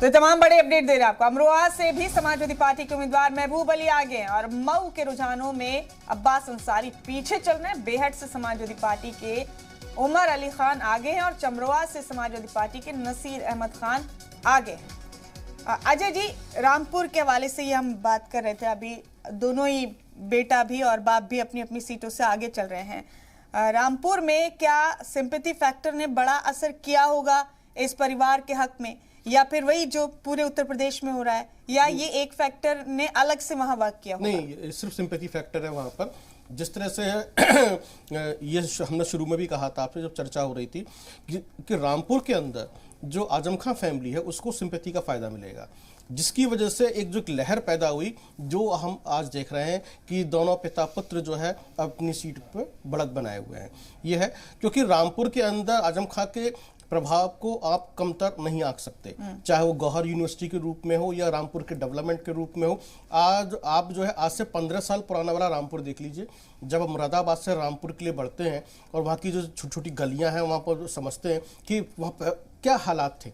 तो तमाम बड़े अपडेट दे रहे हैं आपको। अमरोहा से भी समाजवादी पार्टी के उम्मीदवार महबूब अली आगे हैं और मऊ के रुझानों में अब्बास अंसारी पीछे चल रहे हैं। बेहट से समाजवादी पार्टी के उमर अली खान आगे हैं और चमरोआ से समाजवादी पार्टी के नसीर अहमद खान आगे हैं। अजय जी, रामपुर के हवाले से ये हम बात कर रहे थे, अभी दोनों ही बेटा भी और बाप भी अपनी अपनी सीटों से आगे चल रहे हैं। रामपुर में क्या सिंपैथी फैक्टर ने बड़ा असर किया होगा इस परिवार के हक में, या फिर वही जो पूरे उत्तर प्रदेश में हो रहा है, या ये एक फैक्टर ने अलग से वहां वर्क किया होगा? नहीं, सिर्फ सिंपैथी फैक्टर है वहां पर। जिस तरह से ये हमने शुरू में भी कहा था आपसे जब चर्चा हो रही थी कि रामपुर के अंदर जो आजम खां फैमिली है उसको सिंपैथी का फायदा मिलेगा, जिसकी वजह से एक जो लहर पैदा हुई जो हम आज देख रहे हैं कि दोनों पिता पुत्र जो है अपनी सीट पर बढ़त बनाए हुए हैं। ये है क्योंकि रामपुर के अंदर आजम खां के प्रभाव को आप कमतर नहीं आंक सकते, चाहे वो गौहर यूनिवर्सिटी के रूप में हो या रामपुर के डेवलपमेंट के रूप में हो। आज आप जो है आज से 15 साल पुराना वाला रामपुर देख लीजिए। जब मुरादाबाद से रामपुर के लिए बढ़ते हैं और वहाँ की जो छोटी छोटी गलियां हैं वहाँ पर समझते हैं कि वहाँ पर क्या हालात थे।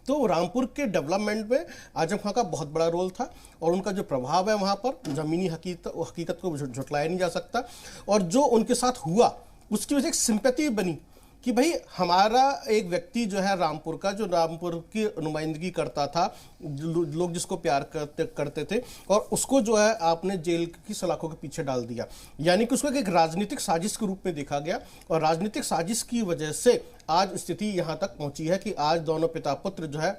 तो रामपुर के डेवलपमेंट में आजम खां का बहुत बड़ा रोल था और उनका जो प्रभाव है वहाँ पर ज़मीनी हकीकत को झुटलाया नहीं जा सकता। और जो उनके साथ हुआ उसकी वजह से एक सिंपैथी बनी कि भाई हमारा एक व्यक्ति जो है रामपुर का, जो रामपुर की नुमाइंदगी करता था, लोग जिसको प्यार करते थे, और उसको जो है आपने जेल की सलाखों के पीछे डाल दिया। यानी कि उसको एक राजनीतिक साजिश के रूप में देखा गया और राजनीतिक साजिश की वजह से आज स्थिति यहाँ तक पहुंची है कि आज दोनों पिता पुत्र जो है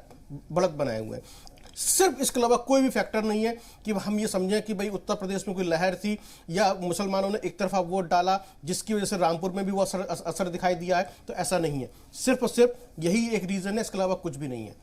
बढ़त बनाए हुए हैं। सिर्फ इसके अलावा कोई भी फैक्टर नहीं है कि हम ये समझें कि भाई उत्तर प्रदेश में कोई लहर थी या मुसलमानों ने एक तरफा वोट डाला जिसकी वजह से रामपुर में भी वो असर दिखाई दिया है। तो ऐसा नहीं है, सिर्फ और सिर्फ यही एक रीजन है, इसके अलावा कुछ भी नहीं है।